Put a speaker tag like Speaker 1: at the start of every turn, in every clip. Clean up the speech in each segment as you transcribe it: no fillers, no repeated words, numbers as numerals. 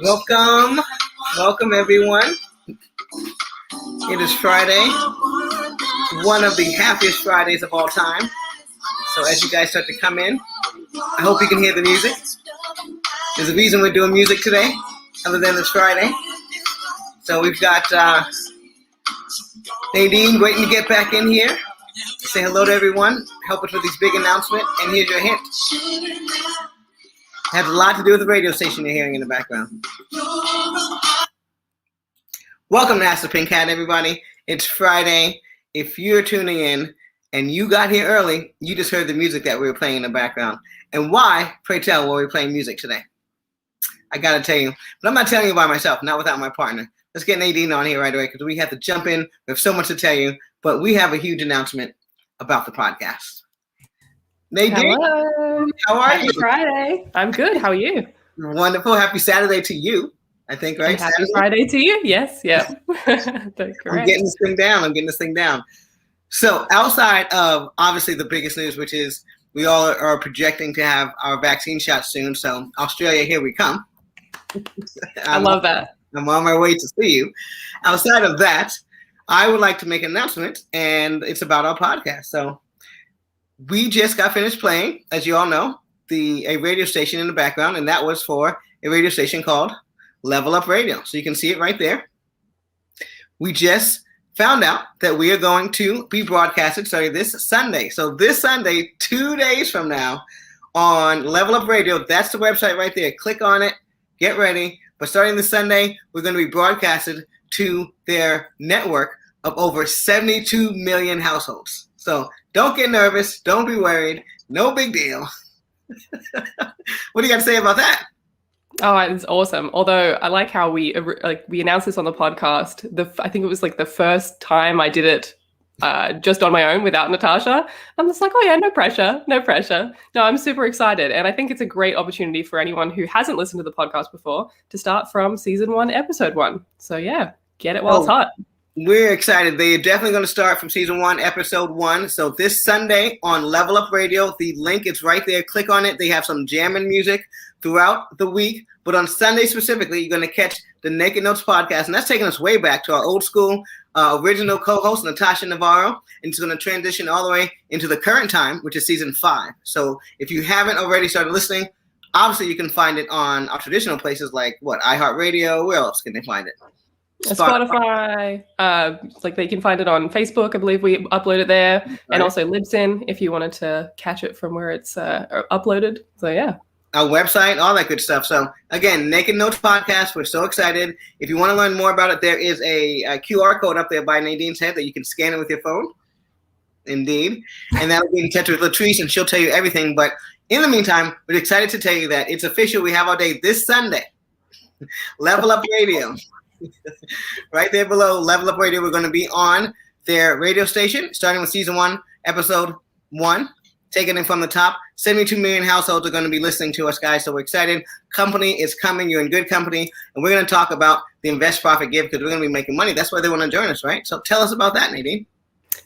Speaker 1: Welcome everyone. It is Friday, one of the happiest Fridays of all time. So as you guys start to come in, I hope you can hear the music. There's a reason we're doing music today, other than it's Friday. So we've got Nadine waiting to get back in here. Say hello to everyone, help us with these big announcements, and here's your hint. It has a lot to do with the radio station you're hearing in the background. Welcome to Ask the Pink Hat, everybody. It's Friday. If you're tuning in and you got here early, you just heard the music that we were playing in the background. And why, pray tell, were we playing music today? I got to tell you, but I'm not telling you by myself, not without my partner. Let's get Nadine on here right away because we have to jump in. We have so much to tell you, but we have a huge announcement about the podcast. Nadine,
Speaker 2: hello.
Speaker 1: How are you?
Speaker 2: Happy Friday. I'm good. How are you?
Speaker 1: Wonderful. Happy Saturday to you, I think, right?
Speaker 2: Happy Friday to you. Yes. Yeah.
Speaker 1: I'm getting this thing down. So outside of obviously the biggest news, which is we all are projecting to have our vaccine shot soon. So Australia, here we come.
Speaker 2: I love that.
Speaker 1: I'm on my way to see you. Outside of that, I would like to make an announcement, and it's about our podcast. So we just got finished playing, as you all know, a radio station in the background, and that was for a radio station called Level Up Radio. So you can see it right there. We just found out that we are going to be broadcasted starting this Sunday. So this Sunday, 2 days from now, on Level Up Radio. That's the website right there. Click on it. Get ready. But starting this Sunday, we're going to be broadcasted to their network of over 72 million households. So don't get nervous. Don't be worried. No big deal. What do you got to say about that?
Speaker 2: Oh, it's awesome. Although I like how we announced this on the podcast. I think it was like the first time I did it just on my own without Natasha. I'm just like, oh yeah, no pressure. No, I'm super excited. And I think it's a great opportunity for anyone who hasn't listened to the podcast before to start from season 1, episode 1. So yeah, get it while it's hot.
Speaker 1: We're excited. They are definitely going to start from season 1, episode 1. So this Sunday on Level Up Radio, the link is right there. Click on it. They have some jamming music throughout the week. But on Sunday specifically, you're going to catch the Naked Notes podcast. And that's taking us way back to our old school original co-host, Natasha Navarro. And it's going to transition all the way into the current time, which is season 5. So if you haven't already started listening, obviously you can find it on our traditional places like, iHeartRadio. Where else can they find it?
Speaker 2: Spotify, they can find it on Facebook. I believe we upload it there, right. And also Libsyn if you wanted to catch it from where it's uploaded. So yeah,
Speaker 1: our website, all that good stuff. So again, Naked Notes podcast. We're so excited. If you want to learn more about it, there is a QR code up there by Nadine's head that you can scan it with your phone. Indeed, and that'll be in touch with Latrice, and she'll tell you everything. But in the meantime, we're excited to tell you that it's official. We have our day this Sunday. Level Up Radio. Right there below Level Up Radio, we're going to be on their radio station, starting with season 1, episode 1, taking it from the top. 72 million households are going to be listening to us, guys. So we're excited. Company is coming. You're in good company. And we're going to talk about the Invest, Profit, Give because we're going to be making money. That's why they want to join us, right? So tell us about that, Nadine.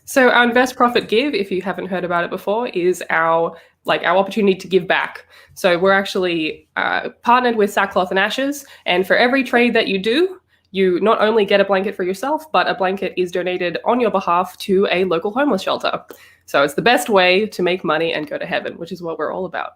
Speaker 2: So our Invest, Profit, Give, if you haven't heard about it before, is our opportunity to give back. So we're actually partnered with Sackcloth and Ashes. And for every trade that you do, you not only get a blanket for yourself, but a blanket is donated on your behalf to a local homeless shelter. So it's the best way to make money and go to heaven, which is what we're all about.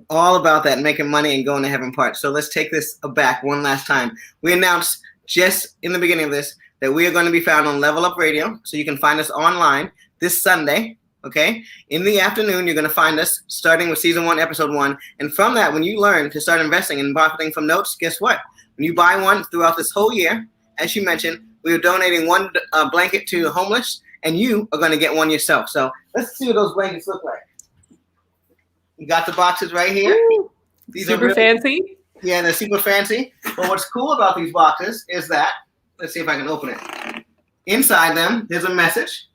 Speaker 1: All about that, making money and going to heaven part. So let's take this back one last time. We announced just in the beginning of this that we are going to be found on Level Up Radio. So you can find us online this Sunday, okay? In the afternoon, you're going to find us starting with season 1, episode 1. And from that, when you learn to start investing and profiting from notes, guess what? When you buy one throughout this whole year, as you mentioned, we are donating one blanket to the homeless, and you are going to get one yourself. So let's see what those blankets look like. You got the boxes right here.
Speaker 2: These super fancy.
Speaker 1: Yeah, they're super fancy. But what's cool about these boxes is that, let's see if I can open it. Inside them, there's a message,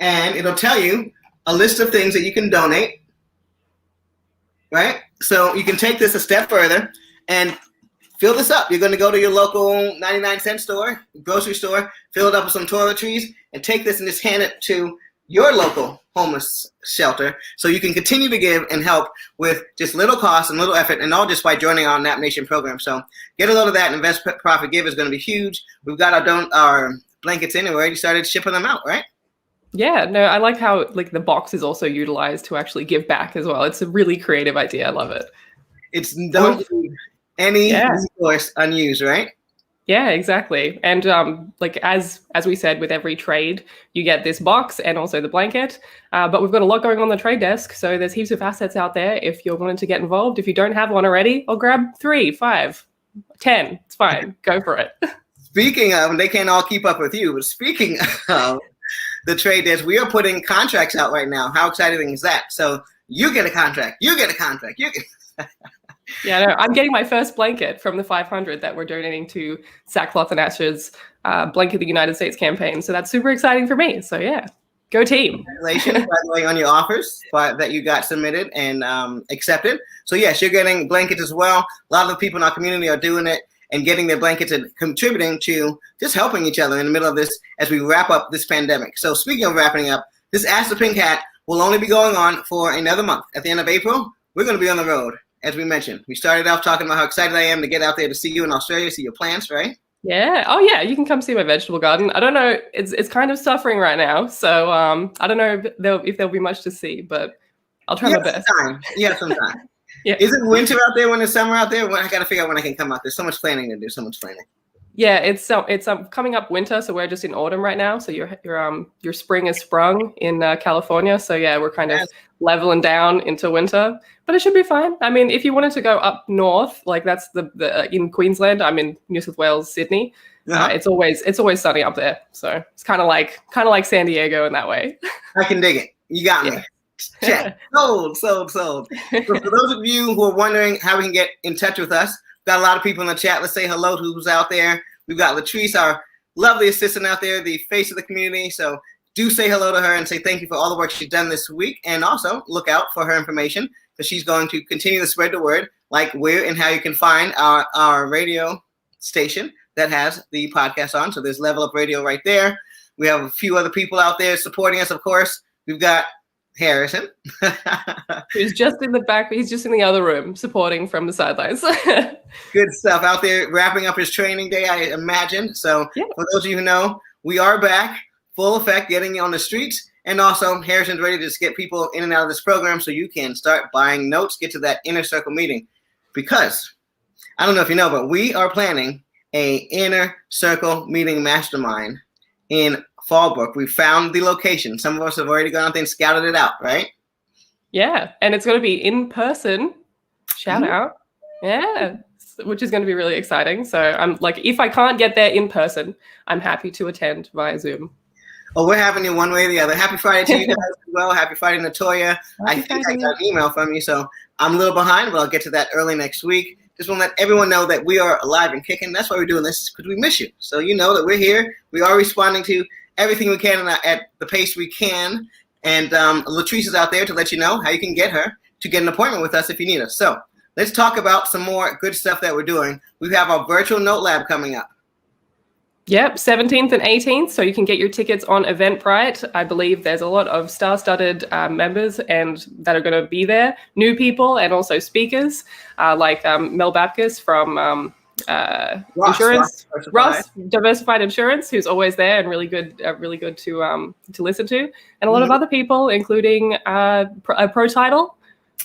Speaker 1: and it'll tell you a list of things that you can donate, right? So you can take this a step further and fill this up. You're going to go to your local 99-cent store, grocery store, fill it up with some toiletries, and take this and just hand it to your local homeless shelter so you can continue to give and help with just little cost and little effort, and all just by joining our Nap Nation program. So get a load of that. Invest, Profit, Give is going to be huge. We've got our blankets in, and we already started shipping them out, right?
Speaker 2: Yeah, no, I like how like the box is also utilized to actually give back as well. It's a really creative idea. I love it.
Speaker 1: It's don't leave any resource unused, right?
Speaker 2: Yeah, exactly. And like as we said, with every trade, you get this box and also the blanket. But we've got a lot going on the trade desk, so there's heaps of assets out there. If you're wanting to get involved, if you don't have one already, I'll grab 3, 5, 10. It's fine. Go for it.
Speaker 1: Speaking of, they can't all keep up with you, but speaking of the trade desk, we are putting contracts out right now. How exciting is that? So you get a contract. You get a contract. You get.
Speaker 2: Yeah, no, I'm getting my first blanket from the 500 that we're donating to Sackcloth and Ashes Blanket the United States campaign. So that's super exciting for me. So yeah, go team.
Speaker 1: Congratulations, by the way, on your offers that you got submitted and accepted. So yes, you're getting blankets as well. A lot of the people in our community are doing it and getting their blankets and contributing to just helping each other in the middle of this as we wrap up this pandemic. So speaking of wrapping up, this Ask the Pink Hat will only be going on for another month. At the end of April, we're going to be on the road. As we mentioned, we started off talking about how excited I am to get out there to see you in Australia, see your plants, right?
Speaker 2: Yeah. Oh, yeah. You can come see my vegetable garden. I don't know. It's kind of suffering right now, so I don't know if there'll be much to see, but I'll try my best.
Speaker 1: You have some time.
Speaker 2: Yeah.
Speaker 1: Is it winter out there when it's summer out there? I got to figure out when I can come out. There's so much planning to do. So much planning.
Speaker 2: Yeah, it's coming up winter, so we're just in autumn right now. So your spring is sprung in California. So yeah, we're kind of leveling down into winter, but it should be fine. I mean, if you wanted to go up north, like that's the in Queensland, I'm in New South Wales, Sydney. It's always sunny up there. So it's kind of like San Diego in that way.
Speaker 1: I can dig it. You got me.
Speaker 2: Yeah.
Speaker 1: Check. Sold. So for those of you who are wondering how we can get in touch with us, got a lot of people in the chat. Let's say hello to who's out there. We've got Latrice, our lovely assistant out there, the face of the community. So do say hello to her and say thank you for all the work she's done this week. And also look out for her information because she's going to continue to spread the word, like where and how you can find our radio station that has the podcast on. So there's Level Up Radio right there. We have a few other people out there supporting us, of course. We've got Harrison.
Speaker 2: Who's just in the back. He's just in the other room supporting from the sidelines.
Speaker 1: Good stuff out there, wrapping up his training day, I imagine. So For those of you who know, we are back, full effect, getting on the streets. And also, Harrison's ready to just get people in and out of this program so you can start buying notes, get to that inner circle meeting. Because, I don't know if you know, but we are planning a inner circle meeting mastermind in Fallbrook. We found the location. Some of us have already gone out there and scouted it out, right?
Speaker 2: Yeah, and it's going to be in person. Shout out. Yeah, which is going to be really exciting. So I'm like, if I can't get there in person, I'm happy to attend via Zoom.
Speaker 1: Oh, we're having you one way or the other. Happy Friday to you guys as well. Happy Friday, Natoya. I think I got an email from you, so I'm a little behind, but I'll get to that early next week. Just want to let everyone know that we are alive and kicking. That's why we're doing this, because we miss you. So you know that we're here. We are responding to everything we can at the pace we can. And Latrice is out there to let you know how you can get her to get an appointment with us if you need us. So let's talk about some more good stuff that we're doing. We have our virtual note lab coming up.
Speaker 2: Yep, 17th and 18th. So you can get your tickets on Eventbrite. I believe there's a lot of star-studded members and that are going to be there. New people and also speakers like Mel Baptist from Insurance, Ross Diversified Insurance, who's always there and really good to listen to, and a lot of other people, including Pro Title.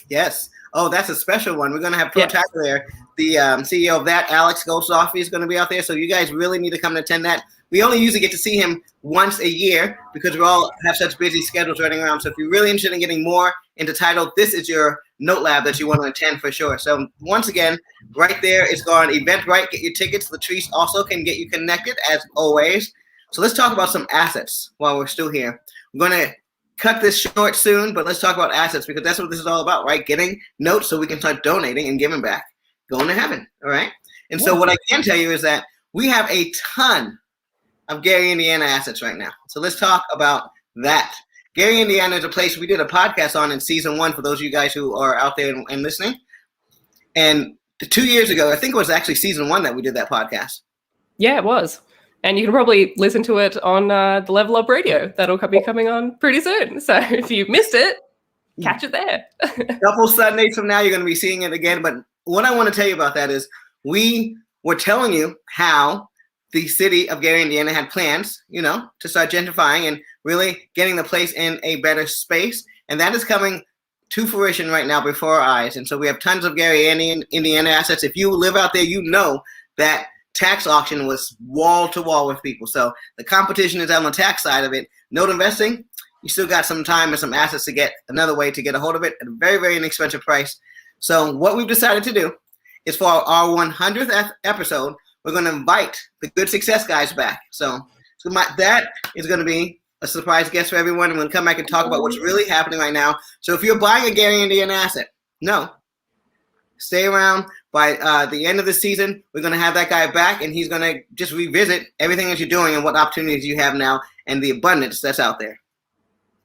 Speaker 2: Yes.
Speaker 1: Oh, that's a special one. We're going to have Pro Title there. The CEO of that, Alex Goldsoffi, is going to be out there. So you guys really need to come and attend that. We only usually get to see him once a year because we all have such busy schedules running around. So if you're really interested in getting more into title, this is your note lab that you want to attend for sure. So once again, right there, it's on Eventbrite. Get your tickets. Latrice also can get you connected as always. So let's talk about some assets while we're still here. We're going to cut this short soon, but let's talk about assets because that's what this is all about, right? Getting notes so we can start donating and giving back, going to heaven, all right? And so what I can tell you is that we have a ton of Gary, Indiana assets right now. So let's talk about that. Gary, Indiana is a place we did a podcast on in season 1 for those of you guys who are out there and listening. And 2 years ago, I think it was actually season 1 that we did that podcast.
Speaker 2: Yeah, it was. And you can probably listen to it on the Level Up Radio. That'll be coming on pretty soon. So if you missed it, catch it there.
Speaker 1: A couple Sundays from now, you're going to be seeing it again. But what I want to tell you about that is we were telling you how the city of Gary, Indiana had plans, to start gentrifying and really getting the place in a better space. And that is coming to fruition right now before our eyes. And so we have tons of Gary, Indiana assets. If you live out there, you know that tax auction was wall to wall with people. So the competition is on the tax side of it. Note investing, you still got some time and some assets to get another way to get a hold of it at a very, very inexpensive price. So what we've decided to do is for our 100th episode, we're going to invite the Good Success guys back. So that is going to be a surprise guest for everyone. And we'll come back and talk about what's really happening right now. So if you're buying a Gary, Indiana asset, stay around. By the end of the season, we're going to have that guy back, and he's going to just revisit everything that you're doing and what opportunities you have now and the abundance that's out there.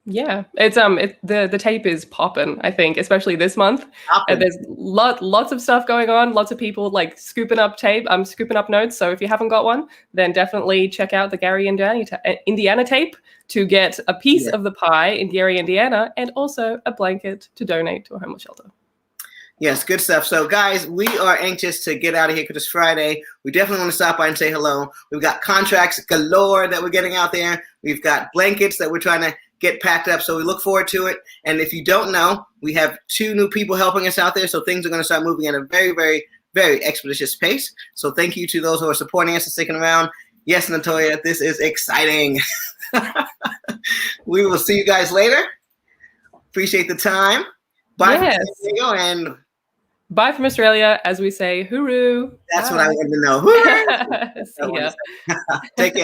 Speaker 2: Yeah, it's the tape is popping, I think, especially this month. There's lots of stuff going on, lots of people like scooping up tape. I'm scooping up notes. So if you haven't got one, then definitely check out the Gary, Indiana tape to get a piece of the pie in Gary, Indiana, and also a blanket to donate to a homeless shelter.
Speaker 1: Yes, good stuff. So, guys, we are anxious to get out of here because it's Friday. We definitely want to stop by and say hello. We've got contracts galore that we're getting out there. We've got blankets that we're trying to get packed up. So we look forward to it. And if you don't know, we have 2 new people helping us out there. So things are going to start moving at a very, very, very expeditious pace. So thank you to those who are supporting us and sticking around. Yes, Natoya, this is exciting. We will see you guys later. Appreciate the time. Bye from San Diego and
Speaker 2: bye from Australia, as we say, hooroo.
Speaker 1: That's what I wanted to know. Hooroo.
Speaker 2: See ya.
Speaker 1: Take care.